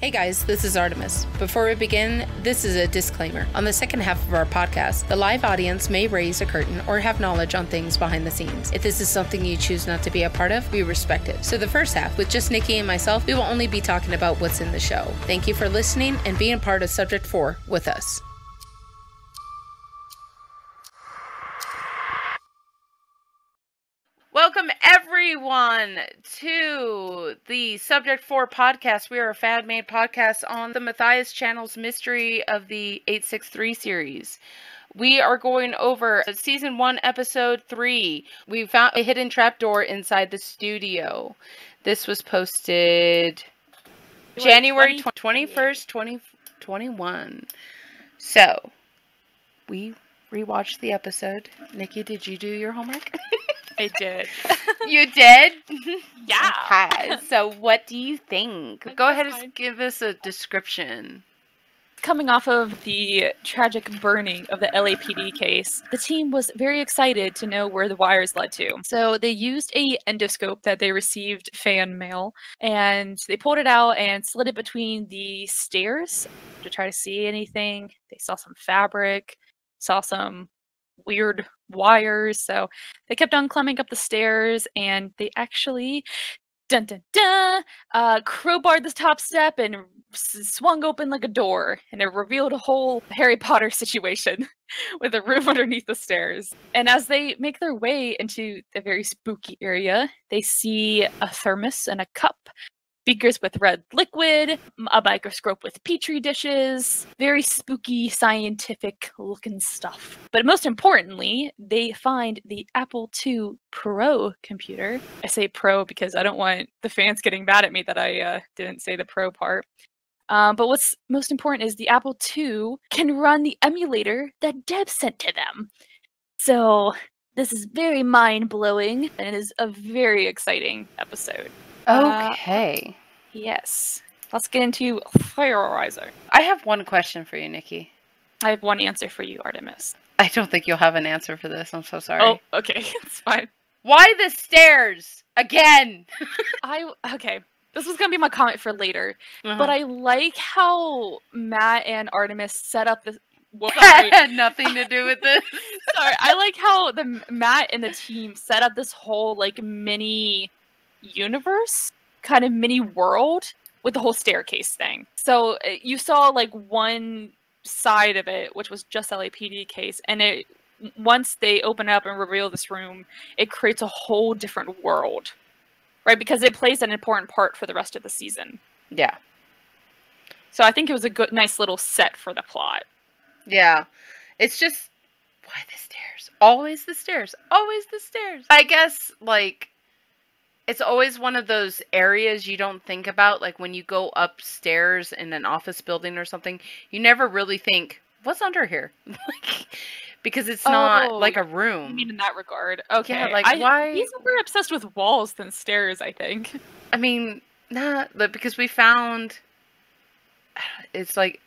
Hey guys, this is Artemis. Before we begin, this is a disclaimer. On the second half of our podcast, the live audience may raise a curtain or have knowledge on things behind the scenes. If this is something you choose not to be a part of, we respect it. So the first half, with just Nikki and myself, we will only be talking about what's in the show. Thank you for listening and being a part of Subject 4 with us. Welcome everyone to the Subject 4 podcast. We are a fan-made podcast on the Matthias channel's Mystery of the 863 series. We are going over Season 1, Episode 3. We found a hidden trapdoor inside the studio. This was posted January 21st, 2021. So, we rewatched the episode. Nikki, did you do your homework? I did. You did? Yeah. Okay. So what do you think? Go ahead and give us a description. Coming off of the tragic burning of the LAPD case, the team was very excited to know where the wires led to. So they used a endoscope that they received fan mail, and they pulled it out and slid it between the stairs to try to see anything. They saw some fabric, saw some weird wires, so they kept on climbing up the stairs, and they actually crowbarred the top step and swung open like a door, and it revealed a whole Harry Potter situation with a room underneath the stairs. And as they make their way into the very spooky area, they see a thermos and a cup, beakers with red liquid, a microscope with petri dishes, very spooky scientific looking stuff. But most importantly, they find the Apple II Pro computer. I say Pro because I don't want the fans getting mad at me that I didn't say the Pro part. But what's most important is the Apple II can run the emulator that Deb sent to them. So this is very mind-blowing, and it is a very exciting episode. Okay. Yes. Let's get into Firerizer. I have one question for you, Nikki. I have one answer for you, Artemis. I don't think you'll have an answer for this. I'm so sorry. Oh, okay. It's fine. Why the stairs? Again! Okay. This was going to be my comment for later. But I like how Matt and Artemis set up this... That had nothing to do with this. Sorry. I like how Matt and the team set up this whole, like, mini universe, kind of mini world with the whole staircase thing. So you saw like one side of it, which was just LAPD case, and once they open up and reveal this room, it creates a whole different world, right? Because it plays an important part for the rest of the season. Yeah. So I think it was a good, nice little set for the plot. Yeah. It's just, why the stairs? Always the stairs. Always the stairs. I guess, like, it's always one of those areas you don't think about, like when you go upstairs in an office building or something, you never really think, what's under here? Because it's not like a room. You mean in that regard? Okay. Yeah, like why? He's more obsessed with walls than stairs, I think. I mean, nah, but because we found, it's like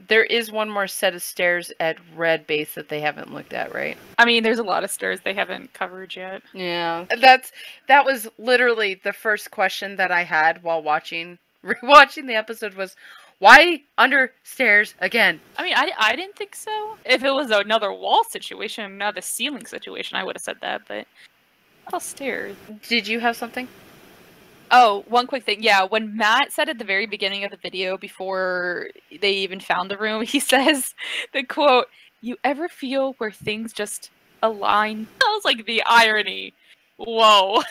there is one more set of stairs at Red Base that they haven't looked at, right? I mean, there's a lot of stairs they haven't covered yet. Yeah. That was literally the first question that I had while rewatching the episode was, why under stairs again? I mean, I didn't think so. If it was another wall situation, another ceiling situation, I would have said that, but all stairs. Did you have something? Oh, one quick thing. Yeah, when Matt said at the very beginning of the video, before they even found the room, he says the quote, "You ever feel where things just align?" I was like, the irony. Whoa.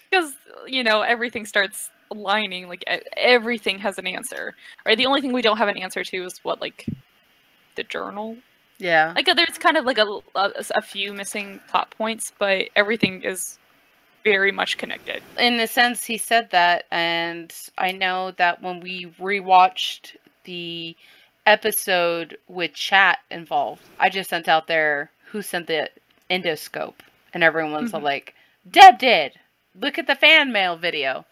Because, everything starts aligning. Like, everything has an answer. Right? The only thing we don't have an answer to is the journal? Yeah. Like, there's kind of like a few missing plot points, but everything is very much connected. In a sense, he said that, and I know that when we rewatched the episode with chat involved, I just sent out there who sent the endoscope, and everyone's like, Deb did! Look at the fan mail video.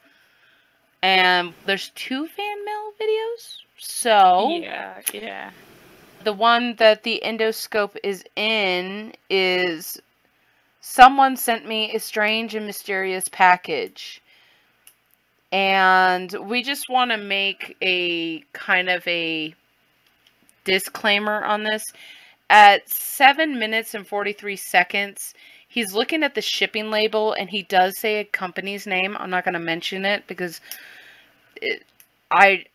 And there's 2 fan mail videos, so... Yeah. The one that the endoscope is in is... Someone sent me a strange and mysterious package. And we just want to make a kind of a disclaimer on this. At 7 minutes and 43 seconds, he's looking at the shipping label and he does say a company's name. I'm not going to mention it because I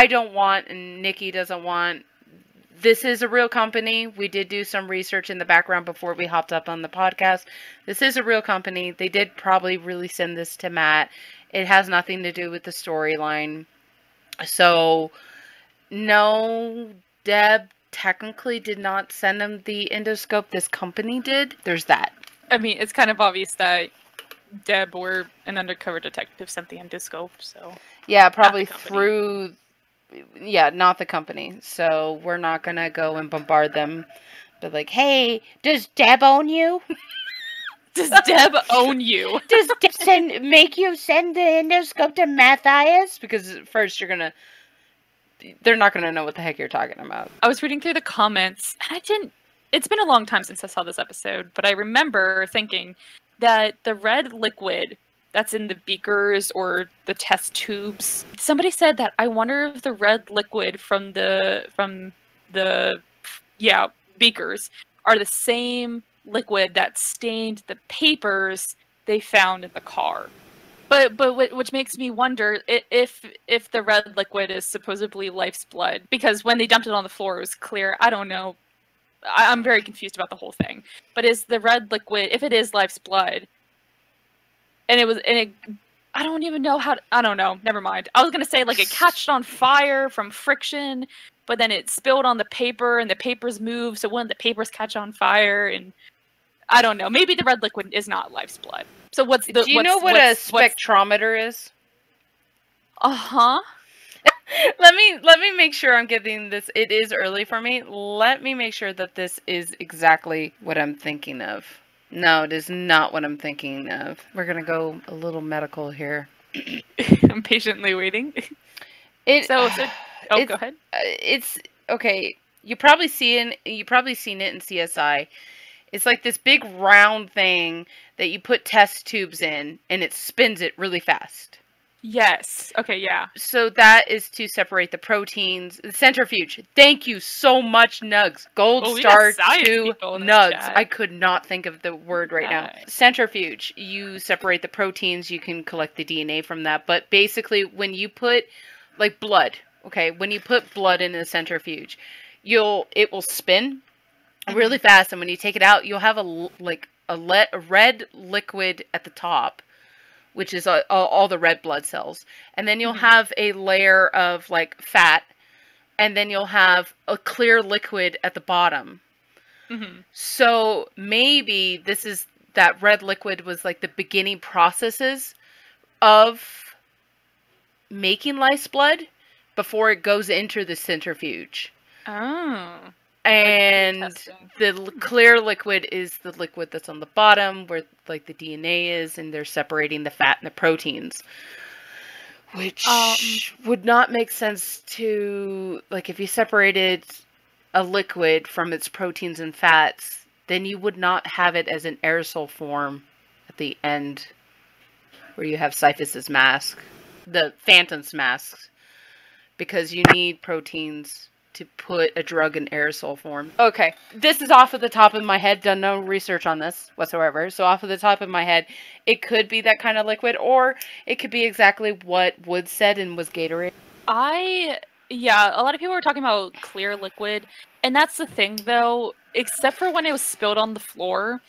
don't want, and Nikki doesn't want. This is a real company. We did do some research in the background before we hopped up on the podcast. This is a real company. They did probably really send this to Matt. It has nothing to do with the storyline. So, no, Deb technically did not send him the endoscope. This company did. There's that. I mean, it's kind of obvious that Deb or an undercover detective sent the endoscope, so... Yeah, probably through... Yeah, not the company. So we're not going to go and bombard them. But like, hey, does Deb own you? Does Deb own you? Does Deb make you send the endoscope to Matthias? Because first they're not going to know what the heck you're talking about. I was reading through the comments, and it's been a long time since I saw this episode, but I remember thinking that the red liquid that's in the beakers or the test tubes. Somebody said that I wonder if the red liquid from the beakers are the same liquid that stained the papers they found in the car. But which makes me wonder if the red liquid is supposedly life's blood, because when they dumped it on the floor it was clear. I don't know. I'm very confused about the whole thing. But is the red liquid, if it is life's blood, I don't even know how I don't know. Never mind. I was going to say, like, it catched on fire from friction, but then it spilled on the paper, and the papers moved, so wouldn't the papers catch on fire? And I don't know. Maybe the red liquid is not life's blood. So what's the... Do you know what a spectrometer is? Uh-huh. Let me make sure I'm getting this. It is early for me. Let me make sure that this is exactly what I'm thinking of. No, it is not what I'm thinking of. We're going to go a little medical here. I'm patiently waiting. Go ahead. It's okay. You've probably seen it in CSI. It's like this big round thing that you put test tubes in and it spins it really fast. Yes. Okay, yeah. So that is to separate the proteins. The centrifuge. Thank you so much, Nugs. Gold star to Nugs. I could not think of the word right now. Centrifuge. You separate the proteins. You can collect the DNA from that. But basically, when you put, like, blood, okay, when you put blood in a centrifuge, it will spin really fast. And when you take it out, you'll have a red liquid at the top, which is all the red blood cells. And then you'll have a layer of, like, fat. And then you'll have a clear liquid at the bottom. Mm-hmm. So maybe that red liquid was, like, the beginning processes of making life's blood before it goes into the centrifuge. Oh. And the clear liquid is the liquid that's on the bottom where, like, the DNA is, and they're separating the fat and the proteins. Which would not make sense to, like, if you separated a liquid from its proteins and fats, then you would not have it as an aerosol form at the end where you have Cyphus's mask, the Phantom's masks, because you need proteins to put a drug in aerosol form. Okay, this is off of the top of my head. Done no research on this whatsoever. So off of the top of my head, it could be that kind of liquid, or it could be exactly what Wood said and was Gatorade. A lot of people were talking about clear liquid, and that's the thing, though. Except for when it was spilled on the floor,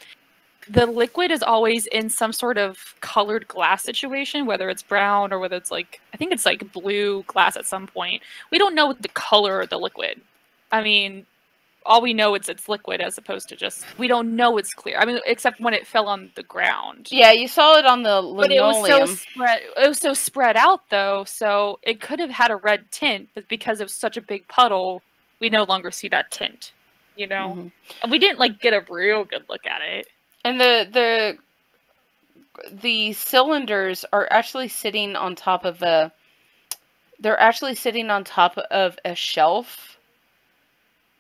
the liquid is always in some sort of colored glass situation, whether it's brown or whether it's, like, I think it's like blue glass at some point. We don't know the color of the liquid. I mean, all we know is it's liquid as opposed to just, we don't know it's clear. I mean, except when it fell on the ground. Yeah, you saw it on the linoleum. But it was so spread out, though, so it could have had a red tint, but because it was such a big puddle, we no longer see that tint, you know? Mm-hmm. And we didn't, like, get a real good look at it. And the cylinders are actually sitting on top of a shelf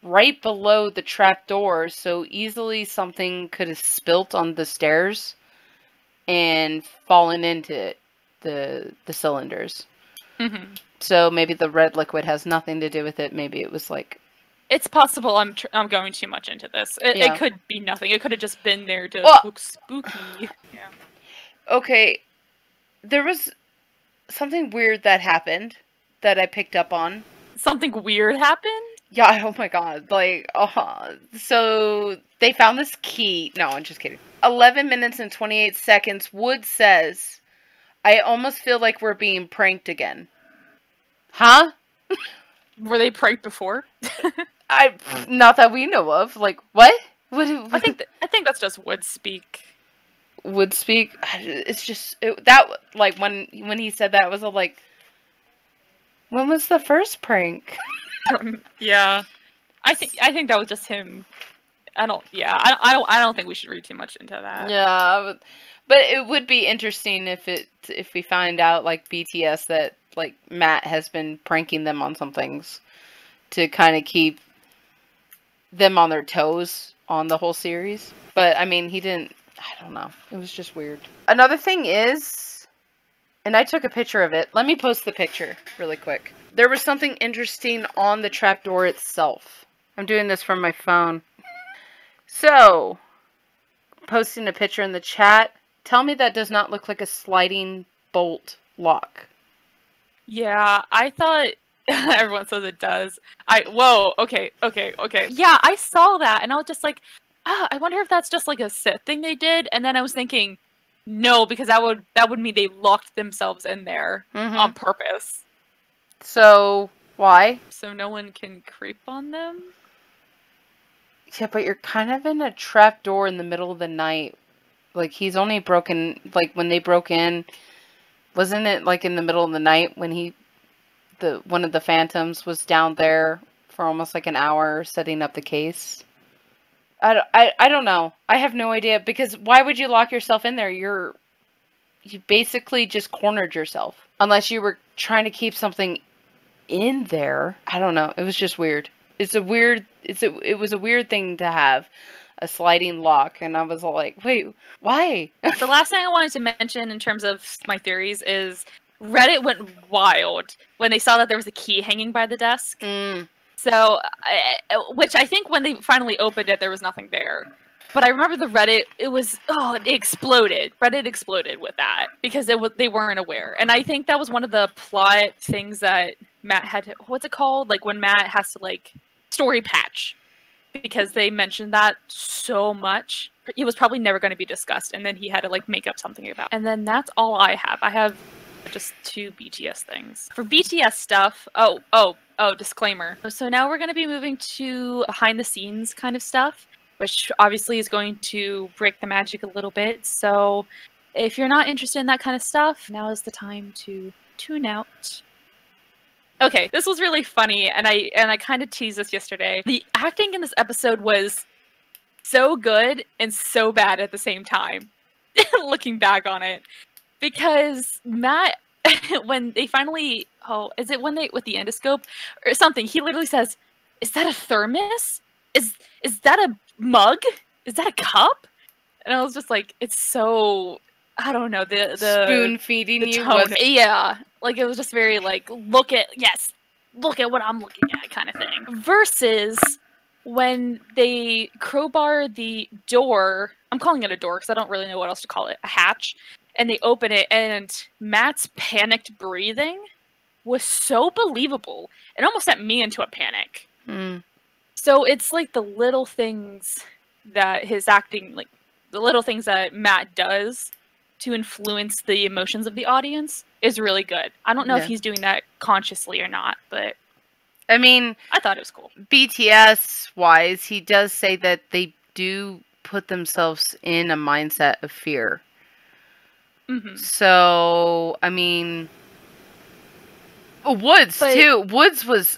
right below the trap door, so easily something could have spilt on the stairs and fallen into it. the cylinders. Mm-hmm. So maybe the red liquid has nothing to do with it. Maybe it was like... It's possible I'm going too much into this. Yeah. It could be nothing. It could have just been there to Well- look spooky. Yeah. Okay, there was something weird that happened that I picked up on. Something weird happened? Yeah, oh my god, like, so they found this key. No, I'm just kidding. 11 minutes and 28 seconds. Wood says, I almost feel like we're being pranked again. Huh? Were they pranked before? Not that we know of. Like, what? What? I think that's just Wood speak. Would speak. It's just like when he said that, it was all like, when was the first prank? Yeah, I think that was just him. I don't think we should read too much into that. Yeah, but it would be interesting if we find out, like, BTS, that like Matt has been pranking them on some things to kind of keep them on their toes on the whole series. But I mean, he didn't. I don't know. It was just weird. Another thing is, and I took a picture of it. Let me post the picture really quick. There was something interesting on the trapdoor itself. I'm doing this from my phone. So, posting a picture in the chat. Tell me that does not look like a sliding bolt lock. Yeah, I thought everyone says it does. Whoa, okay. Yeah, I saw that and I was just like, I wonder if that's just like a Sith thing they did. And then I was thinking, no, because that would mean they locked themselves in there on purpose. So, why? So no one can creep on them? Yeah, but you're kind of in a trap door in the middle of the night. Like, he's only broken, like, when they broke in, wasn't it, like, in the middle of the night when one of the Phantoms was down there for almost, like, an hour setting up the case? I don't know. I have no idea, because why would you lock yourself in there? You basically just cornered yourself. Unless you were trying to keep something in there. I don't know. It was just weird. It was a weird thing to have, a sliding lock, and I was all like, wait, why? The last thing I wanted to mention in terms of my theories is Reddit went wild when they saw that there was a key hanging by the desk. So, which I think when they finally opened it, there was nothing there. But I remember the Reddit, it exploded. Reddit exploded with that because they weren't aware. And I think that was one of the plot things that Matt had to, what's it called? Like when Matt has to like story patch, because they mentioned that so much. It was probably never going to be discussed. And then he had to like make up something about it. And then that's all I have. I have just 2 BTS things. For BTS stuff, disclaimer. So now we're going to be moving to behind the scenes kind of stuff, which obviously is going to break the magic a little bit. So if you're not interested in that kind of stuff, now is the time to tune out. Okay, this was really funny, and I kind of teased this yesterday. The acting in this episode was so good and so bad at the same time, looking back on it. Because Matt, when they finally, is it when they, with the endoscope or something, he literally says, is that a thermos? Is that a mug? Is that a cup? And I was just like, it's so, I don't know, the spoon feeding the you tone. was... Yeah, like it was just very like, look at what I'm looking at kind of thing. Versus when they crowbar the door, I'm calling it a door because I don't really know what else to call it, a hatch, and they open it, and Matt's panicked breathing was so believable. It almost sent me into a panic. So it's like the little things that his acting, like the little things that Matt does to influence the emotions of the audience is really good. I don't know if he's doing that consciously or not, but I mean, I thought it was cool. BTS wise, he does say that they do put themselves in a mindset of fear. So, I mean, Woods too. Woods was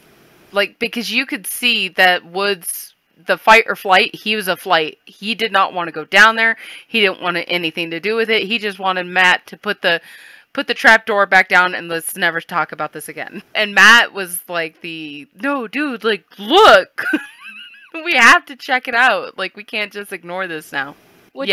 like, because you could see that Woods, the fight or flight, he was a flight. He did not want to go down there. He didn't want anything to do with it. He just wanted Matt to put the trap door back down and let's never talk about this again. And Matt was like no, dude, like, look, we have to check it out. Like, we can't just ignore this now. Which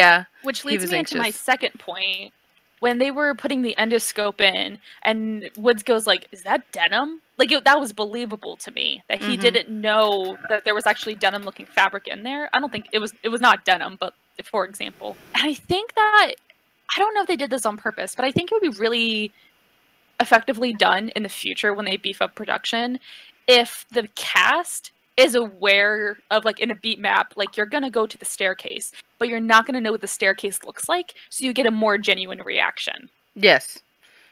leads me into my second point. when they were putting the endoscope in, and Woods goes like, "Is that denim?" Like that was believable to me that he didn't know that there was actually denim-looking fabric in there. I don't think it was not denim, but for example, and I think that I don't know if they did this on purpose, but I think it would be really effectively done in the future when they beef up production if the cast is aware of, like, in a beat map, like, you're gonna go to the staircase, but you're not gonna know what the staircase looks like, so you get a more genuine reaction. Yes.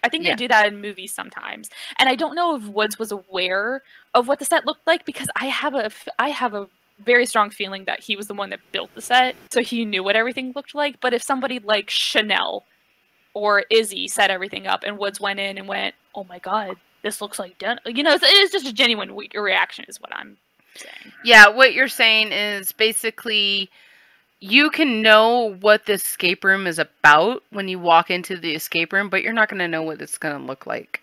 I think they do that in movies sometimes. And I don't know if Woods was aware of what the set looked like, because I have a very strong feeling that he was the one that built the set, so he knew what everything looked like. But if somebody like Chanel or Izzy set everything up and Woods went in and went, "Oh my god, this looks like denim," it's just a genuine reaction is what I'm saying. Yeah, what you're saying is basically you can know what the escape room is about when you walk into the escape room, but you're not going to know what it's going to look like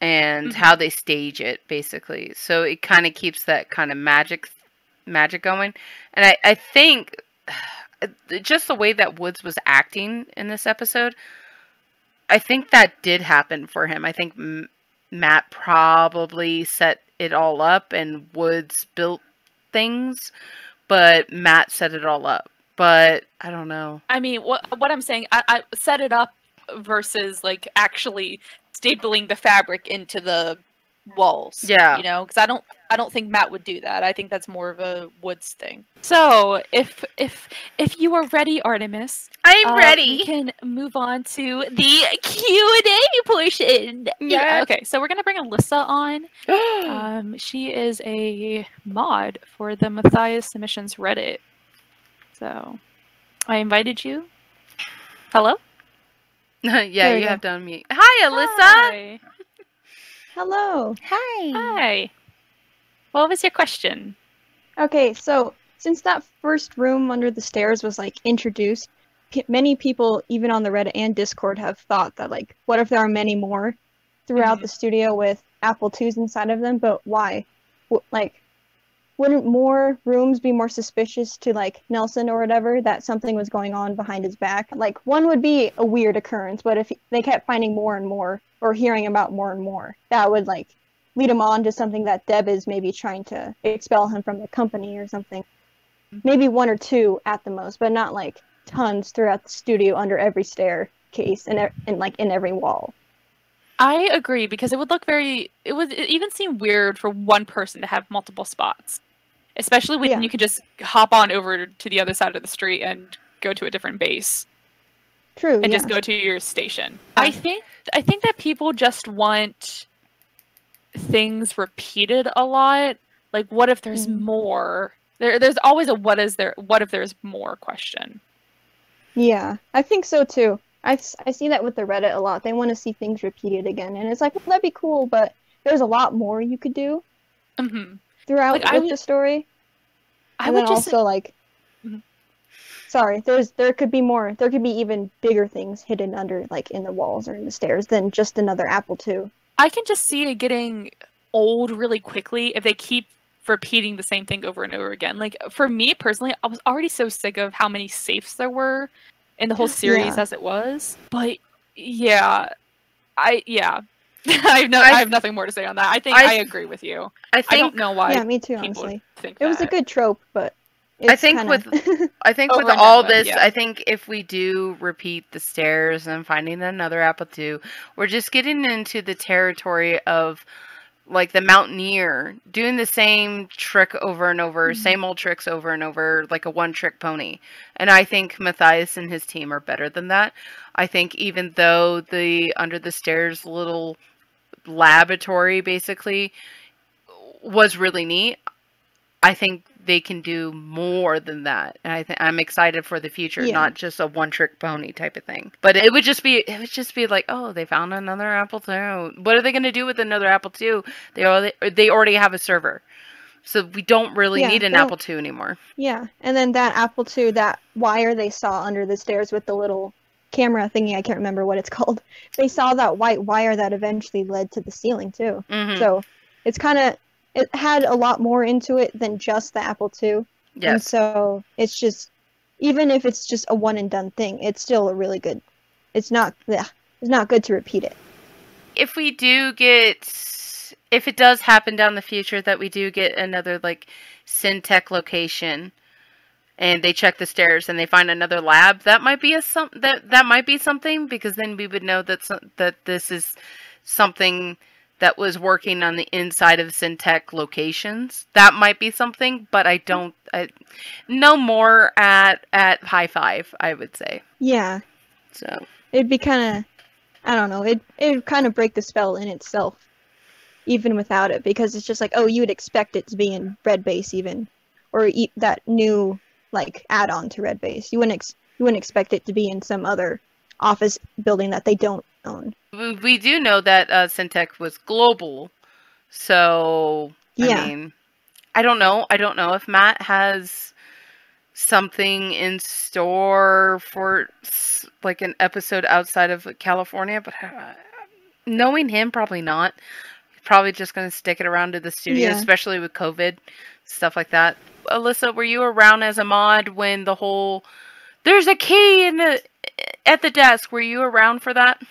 and how they stage it, basically. So it kind of keeps that kind of magic going. And I think just the way that Woods was acting in this episode, I think that did happen for him. I think Matt probably set it all up and Woods built things, but Matt set it all up. But I don't know. I mean, what I'm saying, I set it up versus like actually stapling the fabric into the walls. Yeah. Because I don't think Matt would do that. I think that's more of a Woods thing. So if you are ready, Artemis, I'm ready. We can move on to the Q&A portion. Yeah. Okay, so we're gonna bring Alyssa on. She is a mod for the Matthias Submissions Reddit. So I invited you. Hello? Yeah, you have to unmute. Hi, Alyssa. Hi. Hello. Hi. Hi. What was your question? Okay, so since that first room under the stairs was like introduced, many people, even on the Reddit and Discord, have thought that like, what if there are many more throughout the studio with Apple IIs inside of them? But why? Like, wouldn't more rooms be more suspicious to like Nelson or whatever that something was going on behind his back? Like, one would be a weird occurrence, but if they kept finding more and more or hearing about more and more, that would like lead him on to something that Deb is maybe trying to expel him from the company or something. Maybe one or two at the most, but not like tons throughout the studio under every staircase and like in every wall. I agree, because it would even seem weird for one person to have multiple spots. Especially when you can just hop on over to the other side of the street and go to a different base. True. And just go to your station. I think that people just want things repeated a lot. Like, what if there's more? There's always a what if there's more question. Yeah, I think so too. I see that with the Reddit a lot. They want to see things repeated again, and it's like, well, that'd be cool, but there's a lot more you could do throughout the story. And then also like, sorry, there could be more. There could be even bigger things hidden under, like in the walls or in the stairs, than just another Apple II. I can just see it getting old really quickly if they keep repeating the same thing over and over again. Like, for me personally, I was already so sick of how many safes there were in the whole series as it was. But I have nothing more to say on that. I agree with you. I don't know why. Yeah, me too. Honestly, it was a good trope, but I think with all this, I think if we do repeat the stairs and finding another Apple II, we're just getting into the territory of like the Mountaineer doing the same trick over and over, same old tricks over and over, like a one-trick pony. And I think Matthias and his team are better than that. I think even though the under the stairs little laboratory basically was really neat, I think they can do more than that. And I'm excited for the future, not just a one-trick pony type of thing. But it would just be like, oh, they found another Apple II. What are they going to do with another Apple II? They already have a server. So we don't really need an Apple II anymore. Yeah, and then that Apple II, that wire they saw under the stairs with the little camera thingy, I can't remember what it's called. They saw that white wire that eventually led to the ceiling too. So it's kind of, it had a lot more into it than just the Apple II. Yes. And so it's just, even if it's just a one and done thing, it's still a really good it's not good to repeat it. If we do if it does happen down the future that we do get another like Syntech location, and they check the stairs and they find another lab, that might be that might be something, because then we would know that this is something that was working on the inside of Syntech locations. That might be something, but I no more at High Five, I would say. Yeah. So it'd be kind of, I don't know, it'd kind of break the spell in itself, even without it, because it's just like, oh, you would expect it to be in Red Base even, or that new like add-on to Red Base. You wouldn't expect it to be in some other office building that they don't own. we do know that Syntech was global, so Yeah. I mean, I don't know if Matt has something in store for like an episode outside of California, but knowing him, probably not. He's probably just going to stick it around to the studio, Yeah. especially with COVID, stuff like that. Alyssa, were you around as a mod when the whole there's a key at the desk? Were you around for that?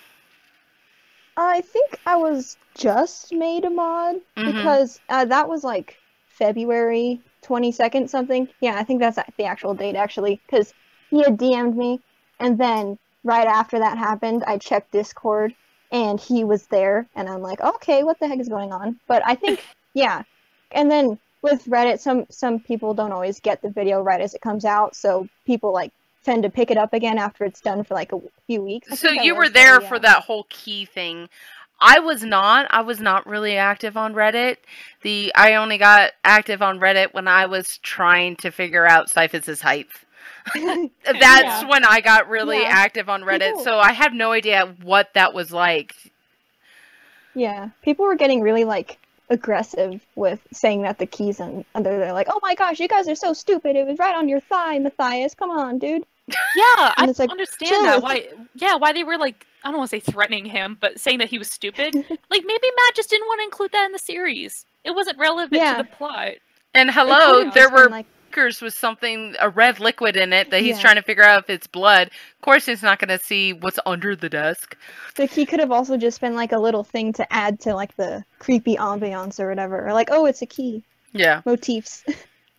I think I was just made a mod, because that was like February 22nd something. Yeah, I think that's the actual date, actually, because he had DM'd me, and then right after that happened, I checked Discord, and he was there, and I'm like, okay, what the heck is going on? But I think, yeah. And then with Reddit, some people don't always get the video right as it comes out, so people like tend to pick it up again after it's done for like a few weeks. So you were there for that whole key thing. I was not really active on Reddit. I only got active on Reddit when I was trying to figure out Cyphus' height. That's when I got really active on Reddit. So I have no idea what that was like. Yeah, people were getting really like aggressive with saying that the keys under they're like, oh my gosh, you guys are so stupid. It was right on your thigh, Matthias. Come on, dude. Yeah, I like, understand that. Why they were like, I don't want to say threatening him, but saying that he was stupid. Like, maybe Matt just didn't want to include that in the series. It wasn't relevant to the plot. And hello, there were markers with a red liquid in it that he's trying to figure out if it's blood. Of course, he's not going to see what's under the desk. The key could have also just been like a little thing to add to like the creepy ambiance or whatever. Or like, oh, it's a key. Yeah. Motifs.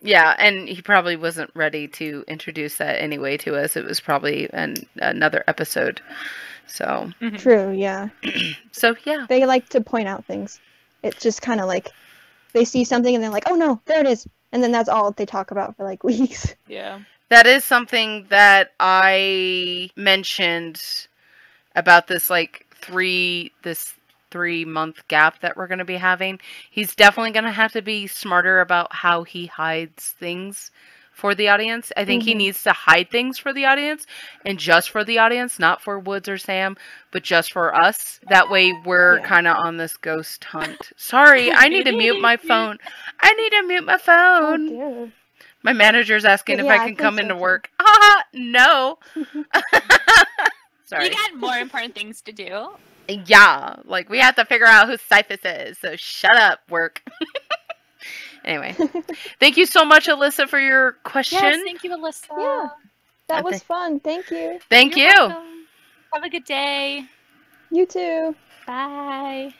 Yeah, and he probably wasn't ready to introduce that anyway to us. It was probably another episode. So True, yeah. So yeah, they like to point out things. It's just kind of like they see something and they're like, "Oh no, there it is," and then that's all they talk about for like weeks. Yeah, that is something that I mentioned about this 3-month gap that we're going to be having. He's definitely going to have to be smarter about how he hides things for the audience. I think he needs to hide things for the audience, and just for the audience, not for Woods or Sam, but just for us. That way we're kind of on this ghost hunt. Sorry, I need to mute my phone. I need to mute my phone. Oh, my manager's asking if I can come into work. No. Sorry. You got more important things to do. Yeah, like we have to figure out who Cyphus is, so shut up, work. Anyway, thank you so much, Alyssa, for your question. Yes, thank you, Alyssa. Yeah, that was fun. Thank you. Thank you. Welcome. Have a good day. You too. Bye.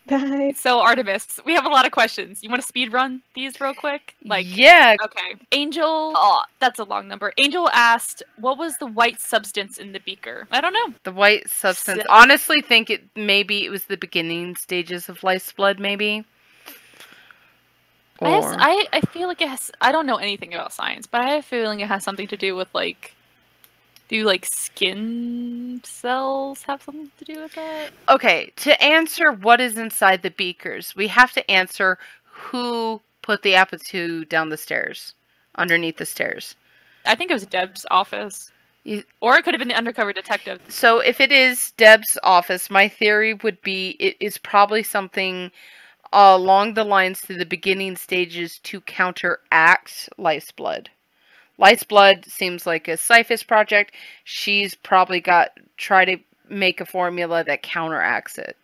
Bye. So, Artemis, we have a lot of questions. You want to speed run these real quick? Yeah. Okay. Angel, oh, that's a long number. Angel asked, what was the white substance in the beaker? I don't know. The white substance. Honestly, think it was the beginning stages of life's blood, maybe. I feel like it has. I don't know anything about science, but I have a feeling it has something to do with do skin cells have something to do with that? Okay, to answer what is inside the beakers, we have to answer who put the apple down the stairs, underneath the stairs. I think it was Deb's office. Or it could have been the undercover detective. So if it is Deb's office, my theory would be it is probably something along the lines to the beginning stages to counteract Life's Blood. Life's Blood seems like a Cyphus project. She's probably try to make a formula that counteracts it,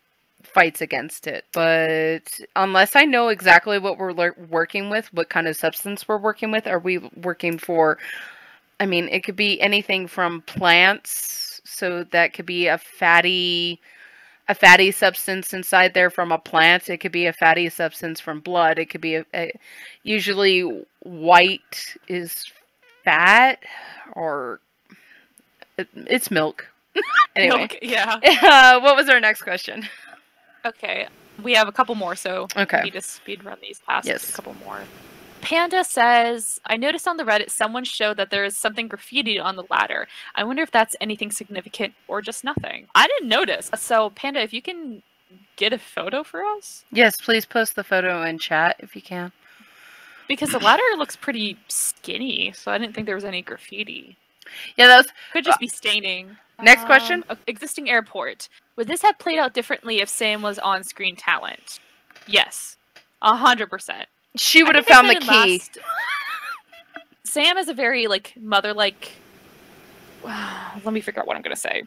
fights against it. But unless I know exactly what we're working with, what kind of substance we're working with, are we working for... I mean, it could be anything from plants, So that could be a fatty substance inside there from a plant. It could be a fatty substance from blood. It could be usually white is fat, or it's milk. Anyway, Milk, yeah. what was our next question? Okay, we have a couple more, so Okay. we need to speed run these past Yes. a couple more. Panda says, I noticed on the Reddit someone showed that there is something graffiti on the ladder. I wonder if that's anything significant or just nothing. I didn't notice. So, Panda, if you can get a photo for us? Yes, please post the photo in chat if you can. Because the ladder looks pretty skinny, so I didn't think there was any graffiti. Yeah, that was... Could just be staining. Next question. Existing airport. Would this have played out differently if Sam was on-screen talent? Yes. 100%. She would have found the key. Sam is a very, mother-like... Let me figure out what I'm going to say.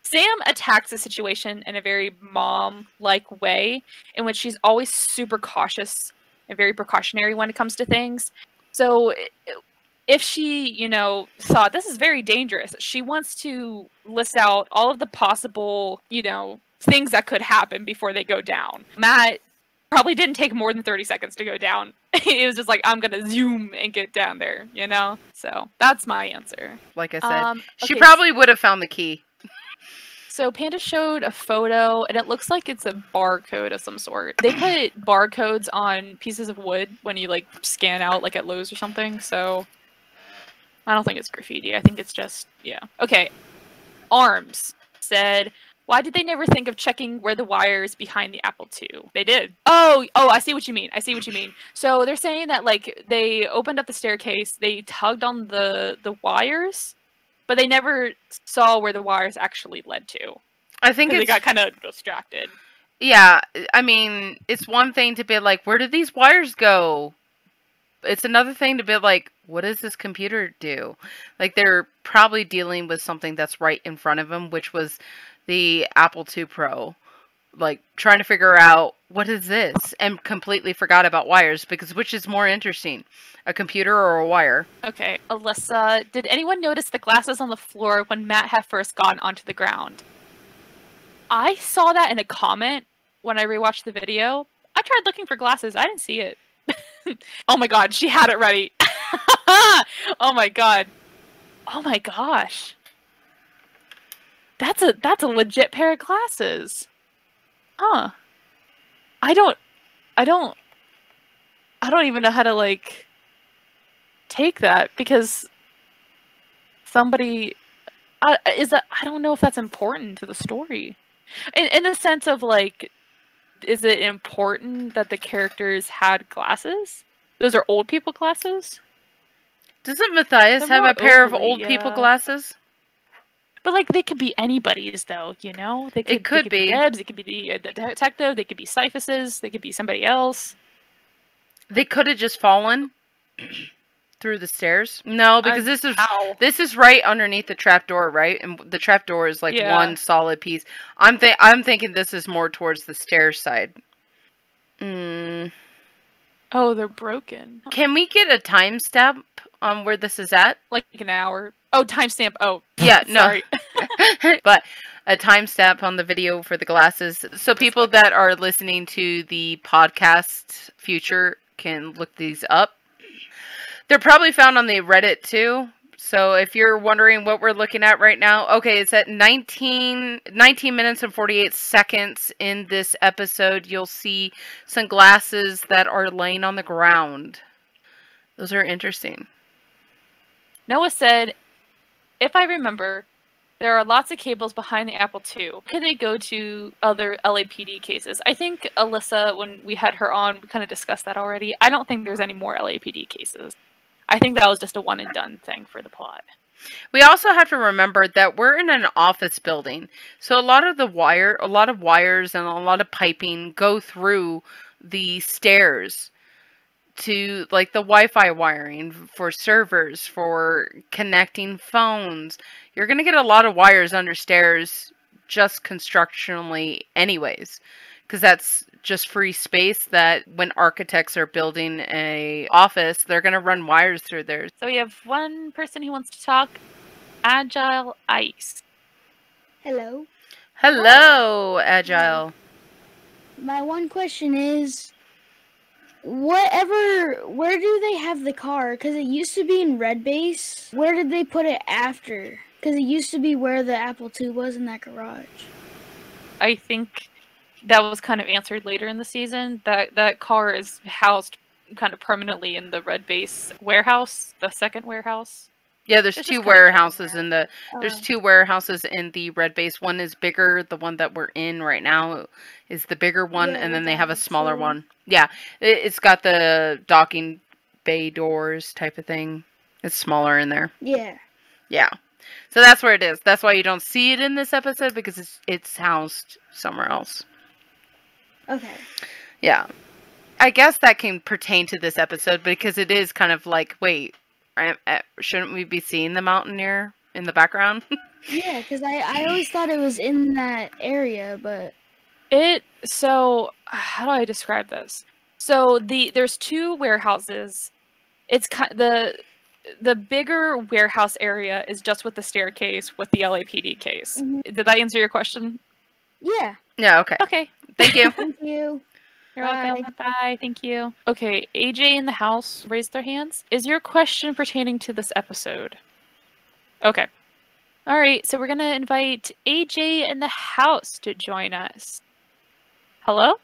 Sam attacks the situation in a very mom-like way, in which she's always super cautious and very precautionary when it comes to things. So if she, thought this is very dangerous, she wants to list out all of the possible, things that could happen before they go down. Matt probably didn't take more than 30 seconds to go down. It was just like, I'm going to zoom and get down there, So that's my answer. Like I said, she okay, probably would have found the key. So Panda showed a photo, and it looks like it's a barcode of some sort. They put barcodes on pieces of wood when you, scan out, at Lowe's or something, so I don't think it's graffiti. I think it's just, yeah. Okay. Arms said, why did they never think of checking where the wires behind the Apple II? They did. Oh, I see what you mean. So they're saying that, they opened up the staircase, they tugged on the wires, but they never saw where the wires actually led to. I think they got kind of distracted. Yeah, I mean, it's one thing to be like, where did these wires go? It's another thing to be like, what does this computer do? They're probably dealing with something that's right in front of them, which was the Apple II Pro. Trying to figure out, what is this? And completely forgot about wires, because which is more interesting? A computer or a wire? Okay, Alyssa, did anyone notice the glasses on the floor when Matt had first gone onto the ground? I saw that in a comment when I rewatched the video. I tried looking for glasses. I didn't see it. Oh my god, she had it ready. Oh my god. Oh my gosh. That's a legit pair of glasses. Huh. I don't even know how to take that, because somebody I don't know if that's important to the story. In the sense of is it important that the characters had glasses? Those are old people glasses? Doesn't Matthias have a pair of old people glasses? But they could be anybody's though, They could be Debs, it could be the detective, they could be Cyphus's, they could be somebody else. They could have just fallen through the stairs. No, because this is right underneath the trapdoor, right? And the trapdoor is one solid piece. I'm thinking this is more towards the stairs side. Oh, they're broken. Can we get a timestamp on where this is at? An hour. Oh, timestamp. Oh, yeah, no. Sorry. But a timestamp on the video for the glasses, so people that are listening to the podcast future can look these up. They're probably found on the Reddit too. So if you're wondering what we're looking at right now, okay, it's at 19 minutes and 48 seconds in this episode. You'll see some glasses that are laying on the ground. Those are interesting. Noah said, if I remember, there are lots of cables behind the Apple II. Can they go to other LAPD cases? I think Alyssa, when we had her on, we kind of discussed that already. I don't think there's any more LAPD cases. I think that was just a one and done thing for the plot. We also have to remember that we're in an office building. So a lot of wires and a lot of piping go through the stairs to the Wi-Fi wiring for servers, for connecting phones. You're going to get a lot of wires under stairs just constructionally anyways, because that's just free space that when architects are building a office, they're going to run wires through there. So we have one person who wants to talk. Agile Ice. Hello. Hello, Agile. My one question is, where do they have the car? Because it used to be in Red Base. Where did they put it after? Because it used to be where the Apple II was in that garage. I think that was kind of answered later in the season. That car is housed kind of permanently in the Red Base warehouse, the second warehouse. Yeah, there's It's two just kind of warehouses there. in the there's two warehouses in the Red Base. One is bigger, the one that we're in right now is the bigger one, Yeah, and then with they have a Apple smaller II. one. Yeah, it's got the docking bay doors type of thing. It's smaller in there. Yeah. Yeah. So that's where it is. That's why you don't see it in this episode, because it's housed somewhere else. Okay. Yeah. I guess that can pertain to this episode, because it is kind of like, wait, shouldn't we be seeing the Mountaineer in the background? Yeah, because I always thought it was in that area, but So how do I describe this? So there's two warehouses. It's the bigger warehouse area is just with the staircase with the LAPD case. Mhm. Did that answer your question? yeah. Yeah, okay. Okay. Thank you. Thank you. You're Bye. welcome. Bye. Thank you. Okay, AJ in the house raised their hands. Is your question pertaining to this episode? Okay. All right, so we're going to invite AJ in the house to join us. Hello?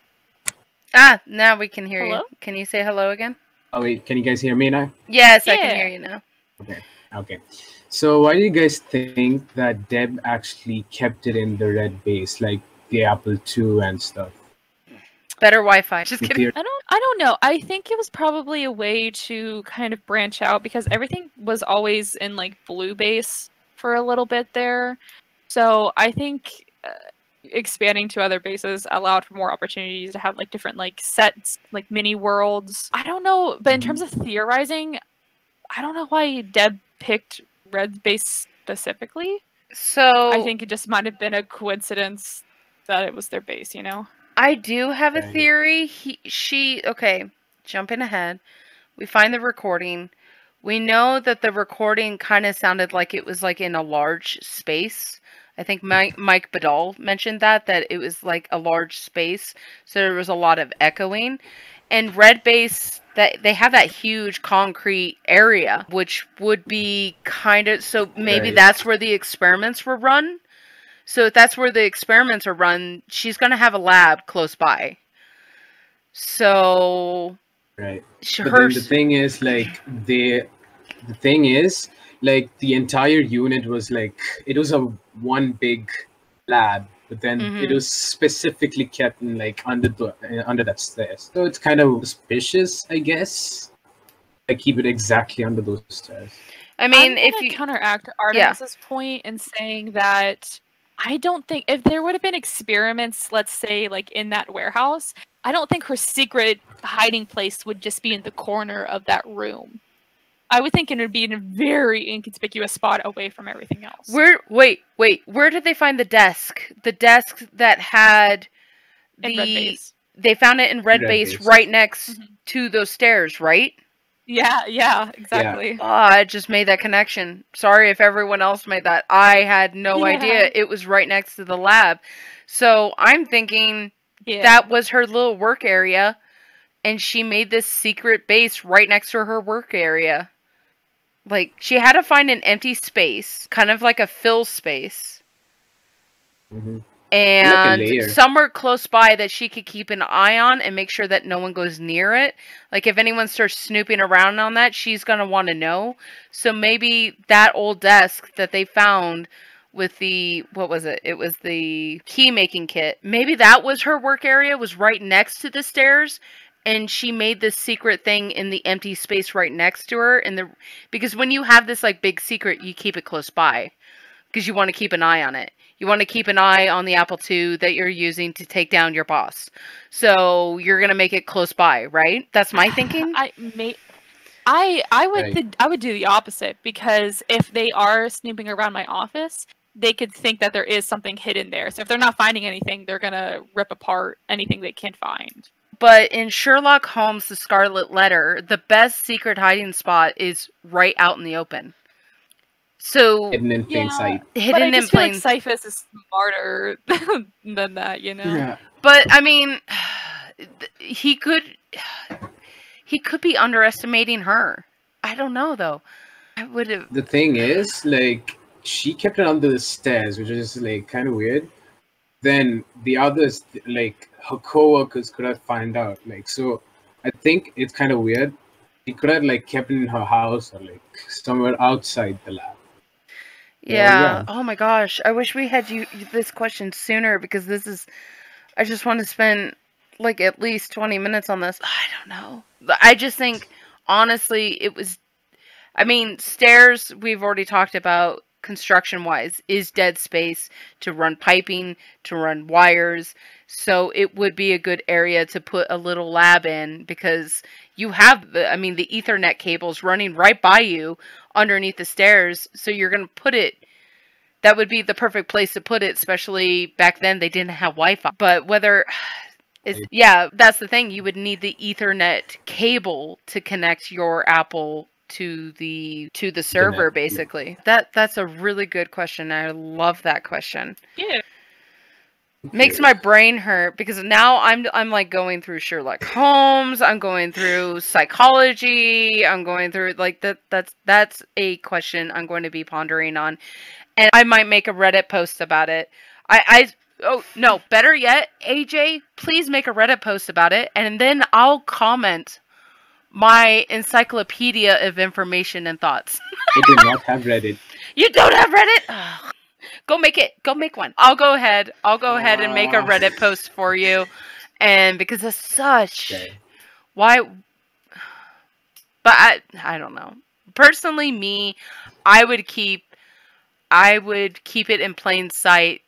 Now we can hear Hello? you. Can you say hello again? Oh wait, can you guys hear me now? Yes, I Yeah. can hear you now. Okay. So why do you guys think that Deb actually kept it in the Red Base, like the Apple II and stuff? Better Wi-Fi. Just The kidding. theory- I don't know. I think it was probably a way to kind of branch out because everything was always in like blue base for a little bit there. So I think expanding to other bases allowed for more opportunities to have like different like sets, like mini worlds. I don't know, but in terms of theorizing, I don't know why Deb picked Red Base specifically. So I think it just might have been a coincidence that it was their base, you know? I do have a Right. theory. Okay, jumping ahead. We find the recording. We know that the recording kind of sounded like it was like in a large space. I think Mike Badal mentioned that it was like a large space, so there was a lot of echoing. And Red Base, that they have that huge concrete area, which would be kind of, so maybe Right. that's where the experiments were run. So if that's where the experiments are run, she's going to have a lab close by. So Right. sh- But her then the thing is, like, the thing is, like, the entire unit was like, it was a one big lab, but then it Mhm. was specifically kept in like under that stairs. So it's kind of suspicious, I guess. Like, keep it exactly under those stairs. I mean, I'm if gonna you counteract Artemis's point in saying that I don't think if there would have been experiments, let's say like in that warehouse, I don't think her secret hiding place would just be in the corner of that room. I would think it would be in a very inconspicuous spot away from everything else. wait, where did they find the desk? The desk that had in Red Base. they found it in Red Red Base Base. right next Mhm. to those stairs, right? Yeah, exactly. I just made that connection. Sorry if everyone else made that. I had no Yeah. idea it was right next to the lab. So I'm thinking Yeah. that was her little work area, and she made this secret base right next to her work area. Like, she had to find an empty space, kind of like a fill space, Mhm. and layer. somewhere close by that she could keep an eye on and make sure that no one goes near it. Like, if anyone starts snooping around on that, she's going to want to know. So maybe that old desk that they found with the, what was it? It was the key making kit. Maybe that was her work area, was right next to the stairs, and she made this secret thing in the empty space right next to her. Because when you have this like big secret, you keep it close by because you want to keep an eye on it. You want to keep an eye on the Apple II that you're using to take down your boss. So you're gonna make it close by, right? That's my thinking. I would Right. I would do the opposite, because if they are snooping around my office, they could think that there is something hidden there. So if they're not finding anything, they're gonna rip apart anything they can find. But in Sherlock Holmes' The Scarlet Letter, the best secret hiding spot is right out in the open. So hidden in plain sight. But I hidden in just feel plain. like Cyphus is smarter than that, you know? Yeah. But I mean, he could be underestimating her. I don't know though. I would have. The thing is, like, she kept it under the stairs, which is like kind of weird. Then the others, like her co-workers, could have found out. Like, so I think it's kind of weird. She could have like kept it in her house or like somewhere outside the lab. Yeah. Oh my gosh. I wish we had you this question sooner because this is. I just want to spend like at least 20 minutes on this. I don't know. I just think honestly it was. I mean, stairs we've already talked about construction wise is dead space to run piping, to run wires. So it would be a good area to put a little lab in because you have the Ethernet cables running right by you underneath the stairs. So you're going to put it, that would be the perfect place to put it, especially back then they didn't have Wi-Fi. But that's the thing. You would need the Ethernet cable to connect your Apple to the server, basically. That's a really good question. I love that question. Yeah. Makes my brain hurt because now I'm like going through Sherlock Holmes, I'm going through psychology, I'm going through like that's a question I'm going to be pondering on. And I might make a Reddit post about it. Oh no, better yet, AJ, please make a Reddit post about it and then I'll comment my encyclopedia of information and thoughts. I do not have Reddit. You don't have Reddit? Oh. Go make it. Go make one. I'll go ahead and make a Reddit post for you. And because it's such... Okay. Why... But I don't know. Personally, me, I would keep it in plain sight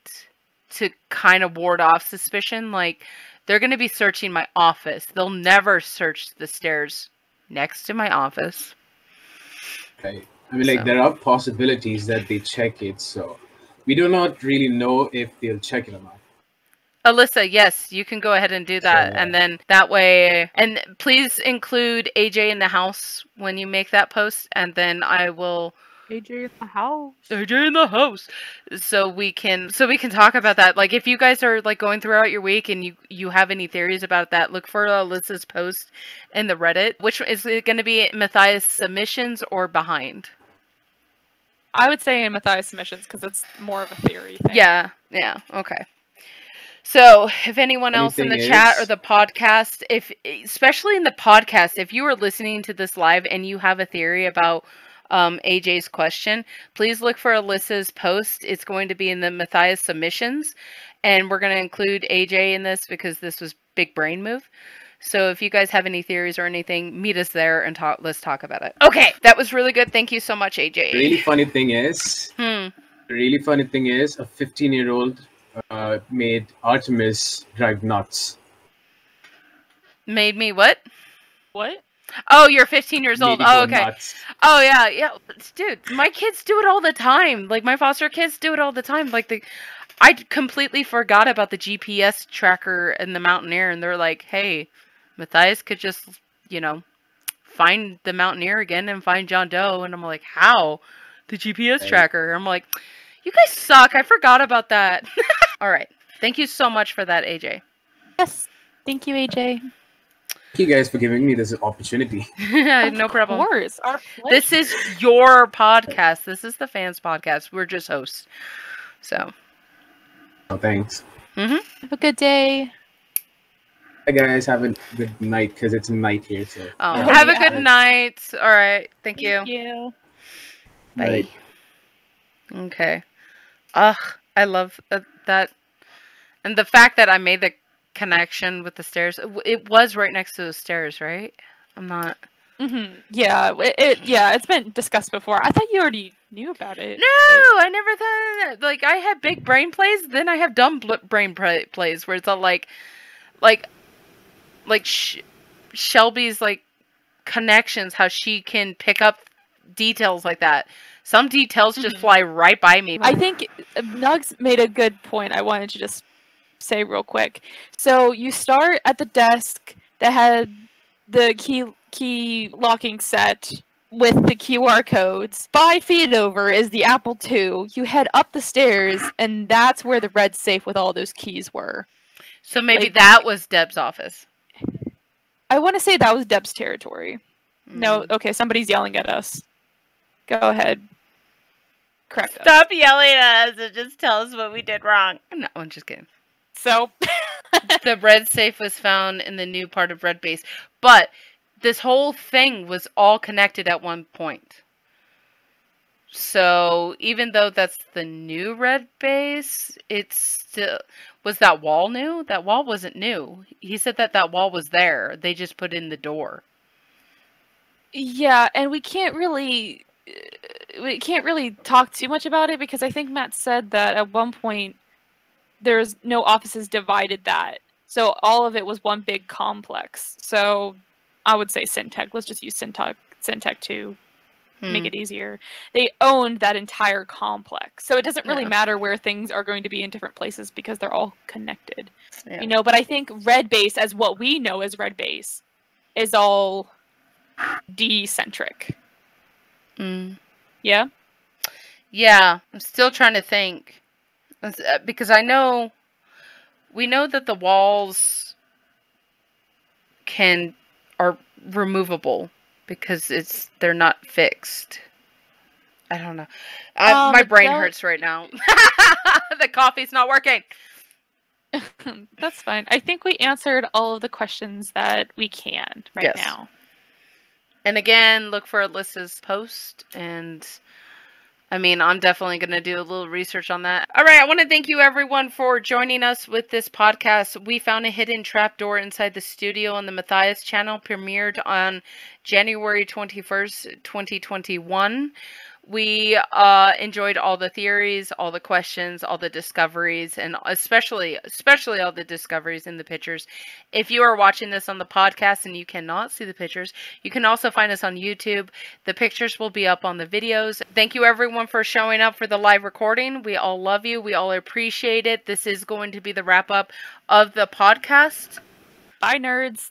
to kind of ward off suspicion. Like, they're going to be searching my office. They'll never search the stairs next to my office. Right. I mean, like, there are possibilities that they check it, so we do not really know if they'll check it or not. Alyssa, yes, you can go ahead and do that. Sure. And then that way, and please include AJ in the house when you make that post. And then I will... AJ in the house. AJ in the house. So we can talk about that. Like, if you guys are like going throughout your week and you have any theories about that, look for Alyssa's post in the Reddit. Which is it going to be Matthias submissions or behind? I would say in Matthias submissions because it's more of a theory thing. Yeah. Okay. So, if anyone else in the chat or the podcast, especially in the podcast, if you are listening to this live and you have a theory about AJ's question, please look for Alyssa's post. It's going to be in the Matthias submissions, and we're going to include AJ in this because this was big brain move. So if you guys have any theories or anything, meet us there and let's talk about it. Okay, that was really good. Thank you so much, AJ. The really funny thing is, a 15-year-old made Artemis drive nuts. Made me what? What? Oh, you're 15 years old. Oh, okay. Nuts. Oh, yeah. Dude, my kids do it all the time. Like, my foster kids do it all the time. Like, I completely forgot about the GPS tracker in the Mountaineer, and they're like, hey, Matthias could just, find the Mountaineer again and find John Doe. And I'm like, how? The GPS tracker. I'm like, you guys suck. I forgot about that. All right. Thank you so much for that, AJ. Yes. Thank you, AJ. Thank you guys for giving me this opportunity. No problem. Of course. This is your podcast. This is the fans' podcast. We're just hosts. So. Oh, thanks. Have a good day. Hi guys, have a good night because it's night here. So. Have a good night. All right. Thank you. Thank you. Bye. Night. Okay. Ugh, I love that. And the fact that I made the connection with the stairs. It was right next to the stairs, right? I'm not... Yeah, it's been discussed before. I thought you already knew about it. No, I never thought of that. Like, I have big brain plays, then I have dumb brain plays where it's all like Shelby's, like, connections, how she can pick up details like that. Some details just fly right by me. I think Nugs made a good point I wanted to just say real quick. So you start at the desk that had the key locking set with the QR codes. 5 feet over is the Apple II. You head up the stairs, and that's where the red safe with all those keys were. So maybe Like- that was Deb's office. I want to say that was Deb's territory. No, Mm. okay, somebody's yelling at us. Go ahead. Correct us. Stop yelling at us and just tell us what we did wrong. No, I'm just kidding. So, The red safe was found in the new part of Red Base, but this whole thing was all connected at one point. So even though that's the new Red Base, it's still... Was that wall new? That wall wasn't new. He said that that wall was there. They just put in the door. yeah, and we can't really talk too much about it because I think Matt said that at one point there's no offices divided that. So all of it was one big complex. So I would say Syntech. Let's just use Syntech to make it easier. They owned that entire complex. So it doesn't really Yeah. matter where things are going to be in different places because they're all connected. Yeah. You know, but I think Red Base, as what we know as Red Base, is all D-centric. Mm. Yeah? Yeah, I'm still trying to think. Because we know that the walls are removable because they're not fixed. I don't know. My brain hurts right now. The coffee's not working. That's fine. I think we answered all of the questions that we can right Yes. now. And again, look for Alyssa's post, and I mean, I'm definitely going to do a little research on that. All right, I want to thank you everyone for joining us with this podcast. We found a hidden trapdoor inside the studio on the Matthias channel, premiered on January 21st, 2021. We enjoyed all the theories, all the questions, all the discoveries, and especially all the discoveries in the pictures. If you are watching this on the podcast and you cannot see the pictures, you can also find us on YouTube. The pictures will be up on the videos. Thank you everyone for showing up for the live recording. We all love you. We all appreciate it. This is going to be the wrap up of the podcast. Bye, nerds.